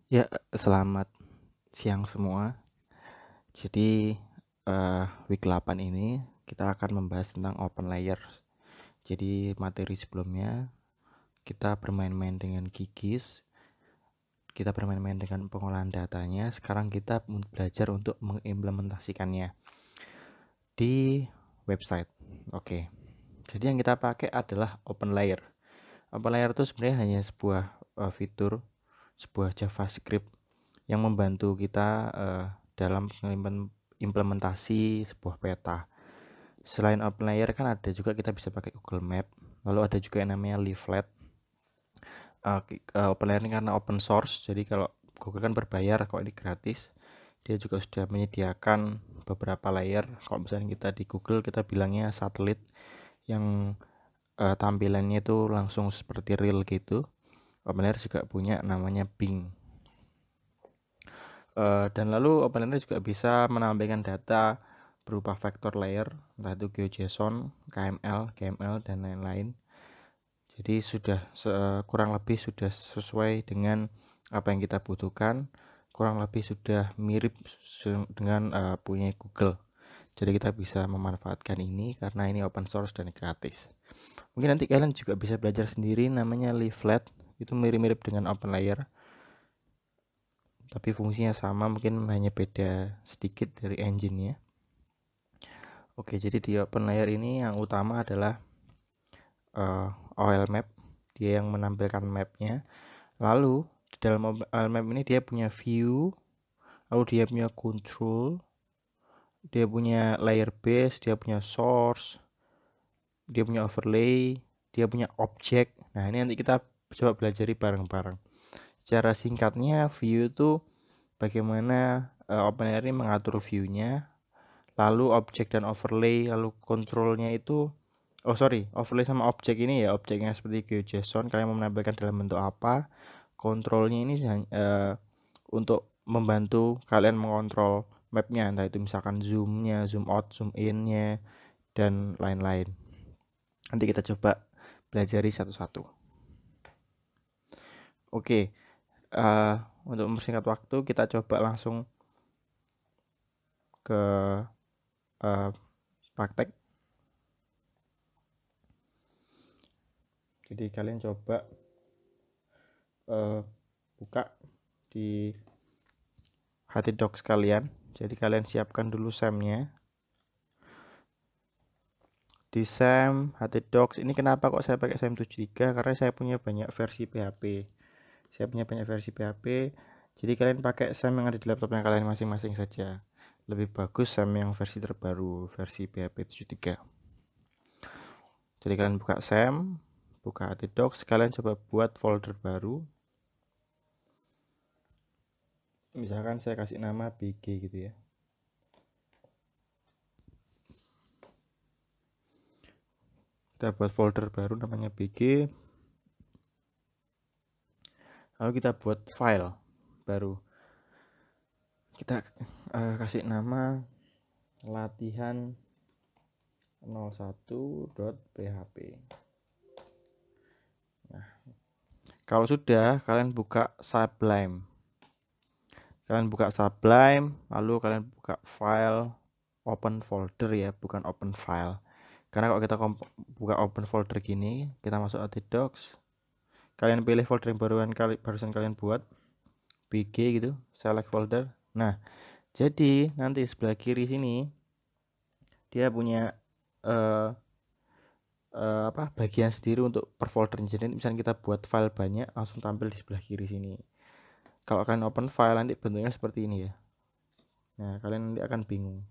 Ya, selamat siang semua. Jadi, week 8 ini kita akan membahas tentang open layer. Jadi, materi sebelumnya kita bermain-main dengan QGIS, kita bermain-main dengan pengolahan datanya. Sekarang kita belajar untuk mengimplementasikannya di website. Oke. Jadi yang kita pakai adalah open layer. Open layer itu sebenarnya hanya sebuah fitur, sebuah JavaScript yang membantu kita dalam implementasi sebuah peta. Selain open layer kan ada juga kita bisa pakai Google Map, lalu ada juga yang namanya leaflet. Open layer ini karena open source, jadi kalau Google kan berbayar, kok ini gratis. Dia juga sudah menyediakan beberapa layer. Kalau misalnya kita di Google kita bilangnya satelit yang tampilannya itu langsung seperti real gitu. Open layer juga punya namanya Bing. Dan lalu open layer juga bisa menampilkan data berupa vector layer, entah itu GeoJSON, KML, GML, dan lain-lain. Jadi sudah kurang lebih sudah sesuai dengan apa yang kita butuhkan, kurang lebih sudah mirip dengan punya Google. Jadi kita bisa memanfaatkan ini karena ini open source dan gratis. Mungkin nanti kalian juga bisa belajar sendiri, namanya leaflet, itu mirip-mirip dengan open layer, tapi fungsinya sama, mungkin hanya beda sedikit dari engine-nya. Oke, jadi di open layer ini yang utama adalah OL map, dia yang menampilkan mapnya. Lalu di dalam OL map ini dia punya view, lalu dia punya control, dia punya layer base, dia punya source, dia punya overlay, dia punya object. Nah, ini nanti kita coba pelajari bareng-bareng. Secara singkatnya, view itu bagaimana open layer ini mengatur view-nya, lalu object dan overlay, lalu kontrolnya itu overlay sama object ini ya, objeknya seperti GeoJSON, kalian mau menampilkan dalam bentuk apa. Kontrolnya ini untuk membantu kalian mengontrol mapnya, entah itu misalkan zoomnya, zoom out, zoom innya, dan lain-lain. Nanti kita coba pelajari satu-satu. Oke, untuk mempersingkat waktu kita coba langsung ke praktek. Jadi kalian coba buka di HTDocs kalian. Jadi kalian siapkan dulu SAM-nya. Di SAM HTDocs ini kenapa kok saya pakai SAM 73? Karena saya punya banyak versi PHP. Jadi kalian pakai SAM yang ada di laptopnya kalian masing-masing saja. Lebih bagus SAM yang versi terbaru, versi PHP 73. Jadi kalian buka SAM, buka HTDocs, kalian coba buat folder baru. Misalkan saya kasih nama BG gitu ya. Kita buat folder baru namanya BG. Lalu kita buat file baru. Kita kasih nama latihan 01.php. Nah, kalau sudah, kalian buka Sublime. Lalu kalian buka file, open folder ya, bukan open file. Karena kalau kita buka open folder gini, kita masuk HTDocs, kalian pilih folder yang barusan kalian buat, BG gitu, select folder. Nah, jadi nanti sebelah kiri sini dia punya bagian sendiri untuk per folder. Jadi misalnya kita buat file banyak, langsung tampil di sebelah kiri sini. Kalau kalian open file nanti bentuknya seperti ini ya. Nah, kalian nanti akan bingung.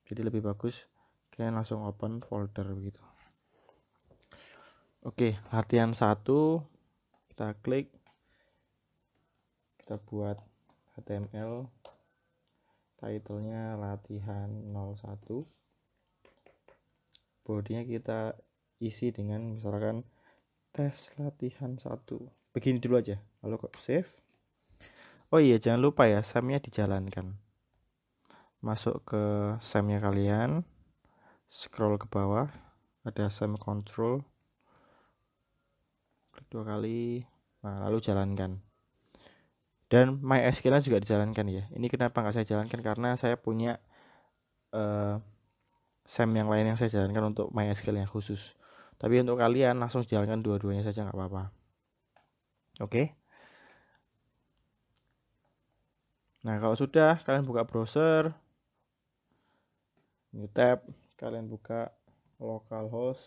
Jadi lebih bagus kalian langsung open folder begitu. Oke, latihan 1 kita klik, kita buat HTML, titlenya latihan 01, bodinya kita isi dengan misalkan tes latihan 1 begini dulu aja, lalu kok save. Oh iya, jangan lupa ya, SAM-nya dijalankan. Masuk ke SAM-nya kalian, scroll ke bawah, ada SAM control, klik 2 kali, nah lalu jalankan. Dan MySQL juga dijalankan ya. Ini kenapa nggak saya jalankan, karena saya punya SAM yang lain yang saya jalankan untuk MySQL yang khusus. Tapi untuk kalian langsung jalankan dua-duanya saja nggak apa-apa. Oke. Nah, kalau sudah kalian buka browser, new tab, kalian buka localhost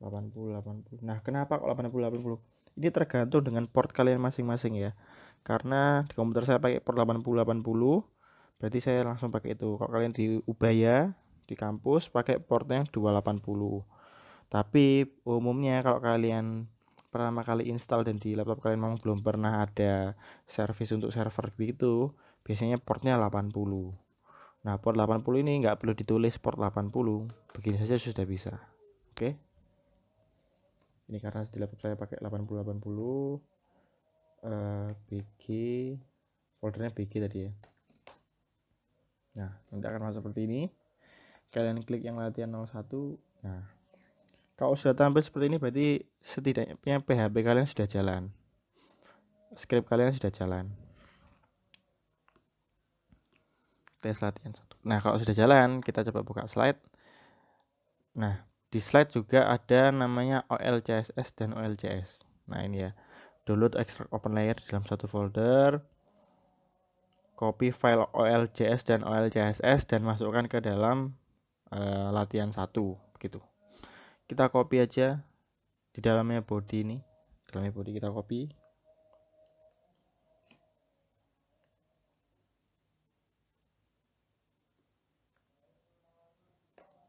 8080. Nah, kenapa kok 8080? Ini tergantung dengan port kalian masing-masing ya. Karena di komputer saya pakai port 8080, berarti saya langsung pakai itu. Kalau kalian di Ubaya, di kampus pakai portnya 280. Tapi umumnya kalau kalian pertama kali install dan di laptop kalian memang belum pernah ada service untuk server gitu, biasanya portnya 80. Nah, port 80 ini nggak perlu ditulis port 80, begini saja sudah bisa. Oke. Ini karena di laptop saya pakai 8080, BG, foldernya BG tadi ya. Nah, nanti akan masuk seperti ini. Kalian klik yang latihan 01. Nah, kalau sudah tampil seperti ini berarti setidaknya PHP kalian sudah jalan, script kalian sudah jalan. Tes latihan 1. Nah, kalau sudah jalan, kita coba buka slide. Nah, di slide juga ada namanya OLCSS dan OLCS. Nah, ini ya. Download extract open layer dalam satu folder. Copy file OLJS dan OLCSS dan masukkan ke dalam latihan 1 gitu. Kita copy aja di dalamnya body ini. Dalamnya body kita copy.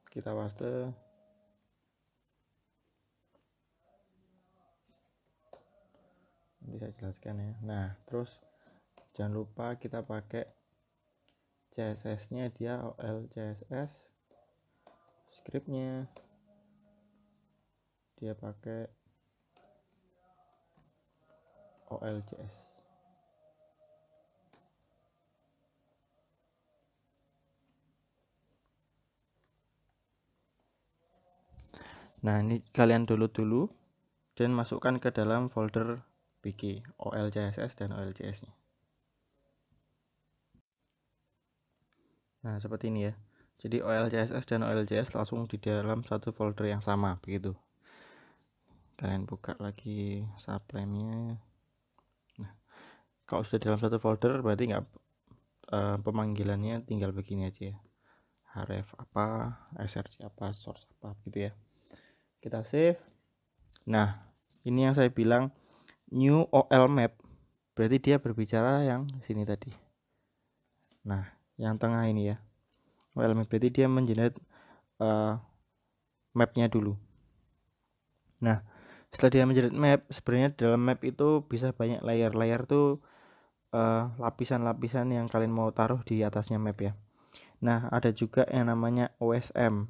Kita paste. Nanti saya jelaskan ya. Nah, terus jangan lupa kita pakai CSS-nya, dia OLCSS. Scriptnya dia pakai OLJS. Nah, ini kalian download dulu dan masukkan ke dalam folder BG OLCSS dan OLJS-nya. Nah, seperti ini ya. Jadi OLCSS dan OLJS langsung di dalam satu folder yang sama begitu. Kalian buka lagi subline-nya. Nah, kalau sudah dalam satu folder berarti nggak pemanggilannya tinggal begini aja ya. href apa, src apa, source apa gitu ya. Kita save. Nah, ini yang saya bilang new OL map, berarti dia berbicara yang sini tadi. Nah, yang tengah ini ya, OL map, berarti dia mengenerate mapnya dulu. Nah, setelah dia mengenerate map, sebenarnya dalam map itu bisa banyak layer tuh lapisan-lapisan yang kalian mau taruh di atasnya map ya. Nah, ada juga yang namanya OSM.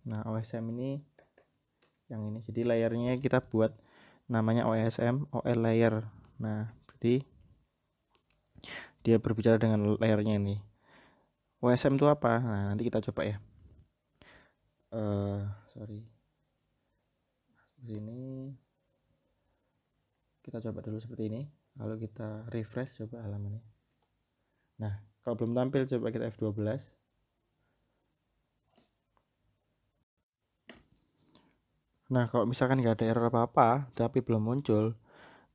Nah, OSM ini yang ini, jadi layernya kita buat namanya OSM, OL layer. Nah, berarti dia berbicara dengan layernya ini. OSM itu apa? Nah, nanti kita coba ya. Ini kita coba dulu seperti ini, lalu kita refresh coba halamannya. Nah, kalau belum tampil coba kita F12. Nah, kalau misalkan nggak ada error apa-apa tapi belum muncul,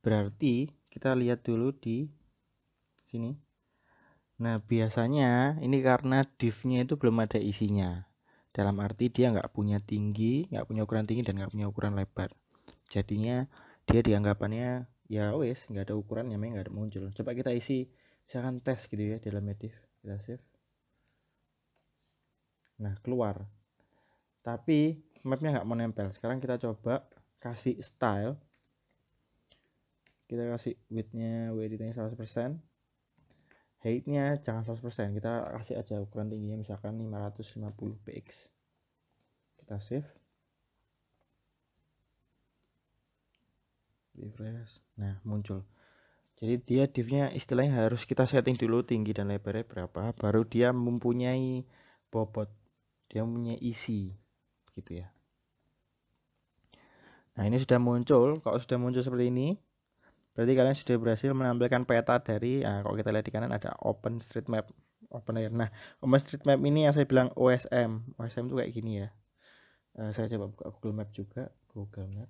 berarti kita lihat dulu di sini. Nah, biasanya ini karena div-nya itu belum ada isinya. Dalam arti dia nggak punya tinggi, nggak punya ukuran tinggi dan nggak punya ukuran lebar. Jadinya dia dianggapannya ya wes nggak ada ukuran, namanya nggak ada muncul. Coba kita isi misalkan tes gitu ya dalam div, kita save. Nah, keluar. Tapi mapnya nggak mau nempel. Sekarang kita coba kasih style. Kita kasih width-nya 100%. Height-nya jangan 100%, kita kasih aja ukuran tingginya misalkan 550 px. Kita save, refresh. Nah, muncul. Jadi dia div-nya istilahnya harus kita setting dulu tinggi dan lebarnya berapa, baru dia mempunyai bobot, dia mempunyai isi gitu ya. Nah, ini sudah muncul. Kalau sudah muncul seperti ini, Berarti kalian sudah berhasil menampilkan peta dari, kalau kita lihat di kanan ada OpenStreetMap, open layer. Nah, OpenStreetMap ini yang saya bilang OSM. OSM itu kayak gini ya. Saya coba buka Google Map juga, Google Map.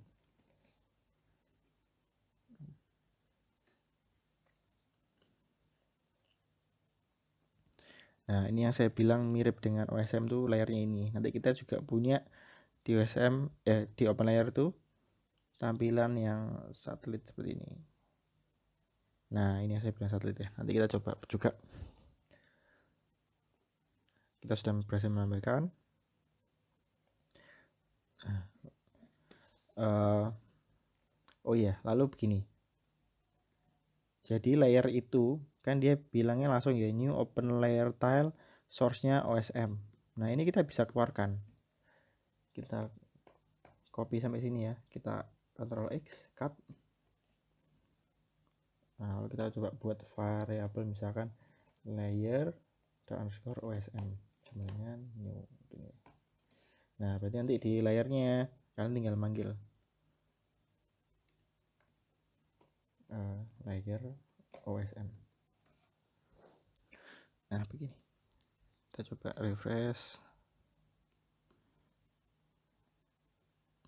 Nah, ini yang saya bilang mirip dengan OSM tuh layarnya ini. Nanti kita juga punya di OSM, di open layer tuh tampilan yang satelit seperti ini. Nah, ini yang saya bilang satelit ya. Nanti kita coba juga. Kita sudah berhasil menampilkan. Oh iya, lalu begini. Jadi layer itu kan dia bilangnya langsung ya new open layer tile, source-nya OSM. Nah, ini kita bisa keluarkan. Kita copy sampai sini ya. Kita Ctrl X, cut. Nah, kalau kita coba buat variabel misalkan layer underscore OSM dengan new. Nah, berarti nanti di layernya kalian tinggal manggil layer OSM. Nah, begini. Kita coba refresh.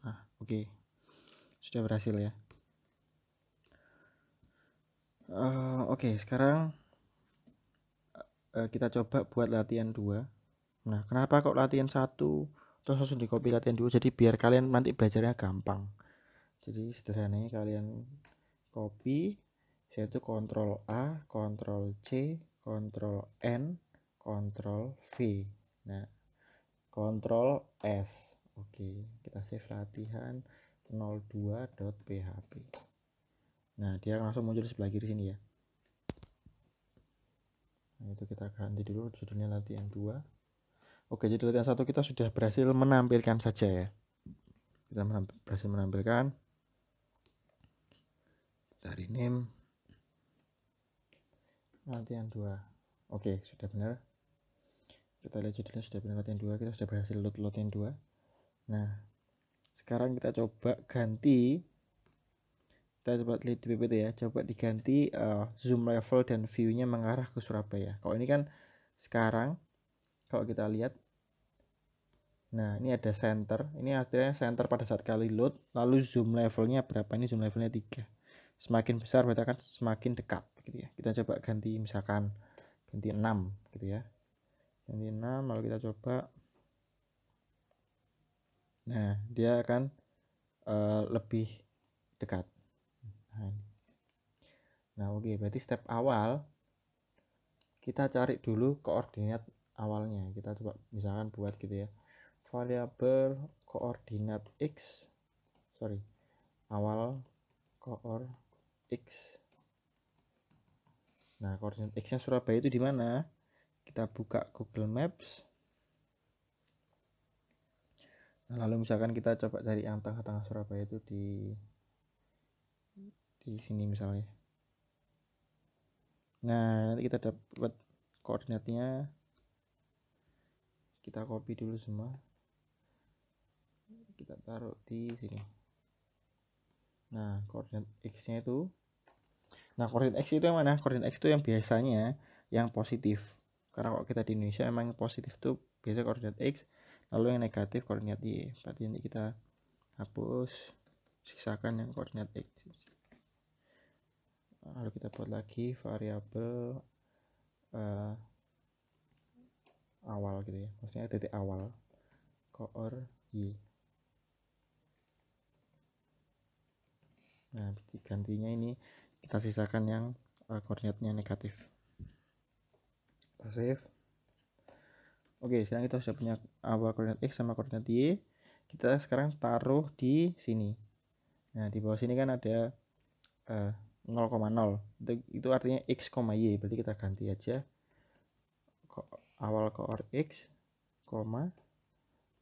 Nah, oke. Sudah berhasil ya. Oke, sekarang kita coba buat latihan 2. Nah, kenapa kok latihan 1 terus langsung di copy latihan 2? Jadi biar kalian nanti belajarnya gampang. Jadi sederhananya kalian copy, yaitu Ctrl A, Ctrl C, Ctrl N, Ctrl V. Nah, Ctrl S. Oke, kita save latihan 02.php. Nah, dia langsung muncul di sebelah kiri sini ya. Nah, itu kita ganti dulu judulnya latihan 2. Oke, jadi latihan 1 kita sudah berhasil menampilkan saja ya. Kita berhasil menampilkan dari name latihan 2. Oke, sudah benar. Kita lihat judulnya sudah benar latihan 2. Kita sudah berhasil load latihan 2. Nah, sekarang kita coba ganti. Kita coba lihat di PPT ya. Coba diganti zoom level dan view-nya mengarah ke Surabaya. Kalau ini kan sekarang kalau kita lihat, nah ini ada center. Ini artinya center pada saat kali load. Lalu zoom levelnya berapa? Ini zoom levelnya 3. Semakin besar berarti akan semakin dekat gitu ya. Kita coba ganti misalkan ganti 6 gitu ya. Ganti 6 lalu kita coba. Nah, dia akan lebih dekat. Nah, oke, berarti step awal kita cari dulu koordinat awalnya. Kita coba misalkan buat gitu ya. Variabel koordinat x. Awal koor x. Nah, koordinat x-nya Surabaya itu di mana? Kita buka Google Maps. Nah, lalu misalkan kita coba cari yang tengah-tengah Surabaya itu di sini misalnya. Nah, nanti kita dapat koordinatnya. Kita copy dulu semua. Kita taruh di sini. Nah, koordinat x-nya itu. Nah, koordinat x itu yang mana? Koordinat x itu yang biasanya yang positif. Karena kalau kita di Indonesia emang positif itu biasa koordinat x, lalu yang negatif koordinat y. Berarti nanti kita hapus, sisakan yang koordinat x. Lalu kita buat lagi variabel awal gitu ya, maksudnya titik awal koor y. Nah, gantinya ini kita sisakan yang koordinatnya negatif. Kita save. Oke, sekarang kita sudah punya awal koordinat x sama koordinat y. Kita sekarang taruh di sini. Nah, di bawah sini kan ada 0,0. Itu artinya x, y. Berarti kita ganti aja awal koor x,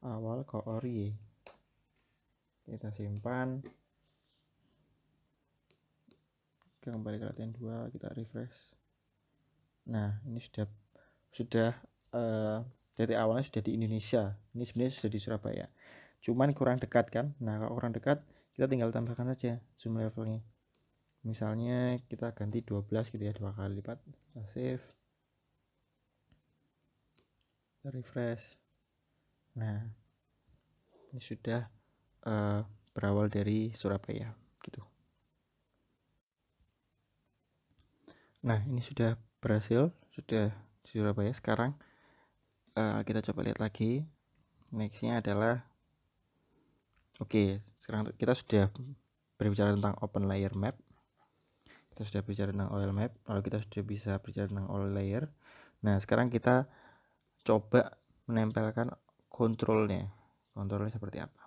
awal koor y. Kita simpan. Kita kembali ke latihan 2, kita refresh. Nah, ini sudah titik awalnya sudah di Indonesia. Ini sebenarnya sudah di Surabaya. Cuman kurang dekat kan? Nah, kalau kurang dekat, kita tinggal tambahkan saja zoom levelnya. misalnya kita ganti 12 gitu ya, 2 kali lipat. Kita save, kita refresh. Nah, ini sudah berawal dari Surabaya gitu. Nah, ini sudah berhasil, sudah di Surabaya. Sekarang kita coba lihat lagi. Nextnya adalah sekarang kita sudah berbicara tentang open layer map, kita sudah bicara tentang oil map, lalu kita sudah bisa bicara tentang oil layer. Nah, sekarang kita coba menempelkan kontrolnya seperti apa.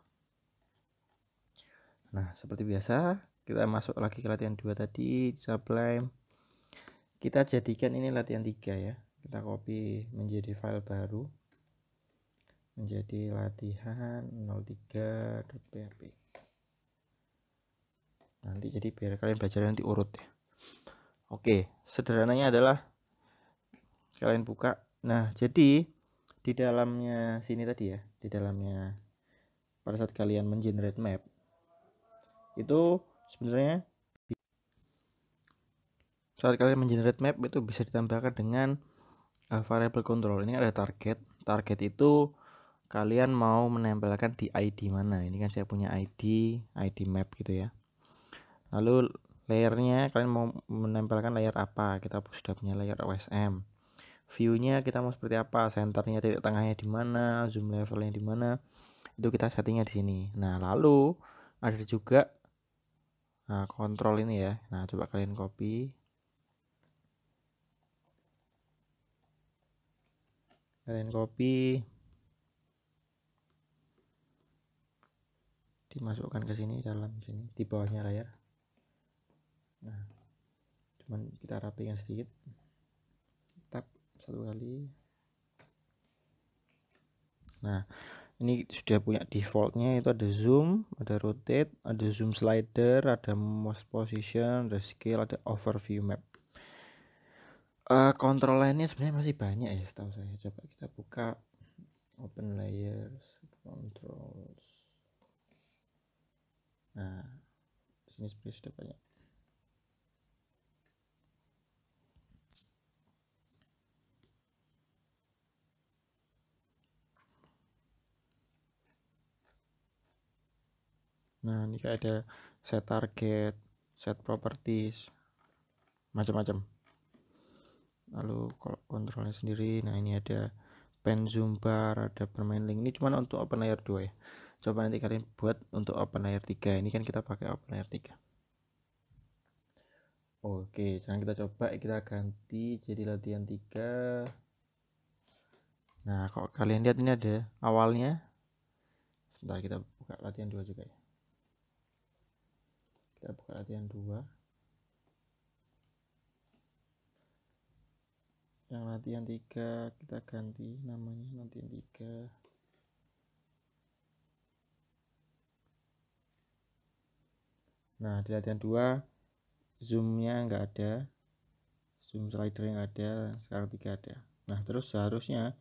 Nah, seperti biasa kita masuk lagi ke latihan 2 tadi, Sublime. Kita jadikan ini latihan 3 ya, kita copy menjadi file baru, menjadi latihan 03.php. nanti jadi biar kalian belajar nanti urut ya. Oke, sederhananya adalah kalian buka. Nah, jadi di dalamnya sini tadi ya, di dalamnya pada saat kalian mengenerate map itu sebenarnya saat kalian mengenerate map itu bisa ditambahkan dengan variable control. Ini ada target itu kalian mau menempelkan di ID mana. Ini kan saya punya ID map gitu ya. Lalu layernya kalian mau menempelkan layer apa, kita sudah punya layer OSM. Viewnya kita mau seperti apa, centernya, titik tengahnya di mana, zoom levelnya di mana, itu kita settingnya di sini. Nah, lalu ada juga kontrol ini ya. Nah, coba kalian copy, dimasukkan ke sini, dalam sini di bawahnya layar. Nah, cuman kita rapikan sedikit, tap 1 kali. Nah, ini sudah punya defaultnya, itu ada zoom, ada rotate, ada zoom slider, ada mouse position, ada scale, ada overview map. Kontrol lainnya sebenarnya masih banyak ya setahu saya. Coba kita buka open layers controls. Nah, sini sebenarnya sudah banyak. Nah, ini kayak ada set target, set properties, macam-macam. Lalu kalau kontrolnya sendiri, nah ini ada pen zoom bar, ada permain link. Ini cuma untuk open layer 2 ya. Coba nanti kalian buat untuk open layer 3. Ini kan kita pakai open layer 3. Oke, sekarang kita coba, kita ganti jadi latihan 3. Nah, kalau kalian lihat ini ada awalnya. Sebentar, kita buka latihan 2 juga ya. Kita buka latihan 2. Yang latihan 3 kita ganti namanya latihan 3. Nah, di latihan 2 zoomnya nggak ada, zoom slidernya nggak ada, sekarang 3 ada. Nah, terus seharusnya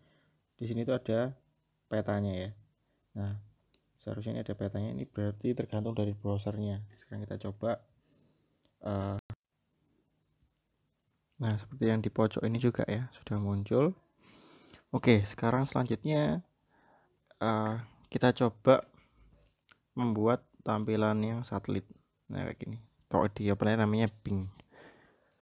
di sini tuh ada petanya ya. Nah, seharusnya ini ada petanya, ini berarti tergantung dari browsernya. Sekarang kita coba. Nah, seperti yang di pojok ini juga ya, sudah muncul. Oke, sekarang selanjutnya kita coba membuat tampilan yang satelit. Nah, kayak gini. Kalau di open layer namanya ping.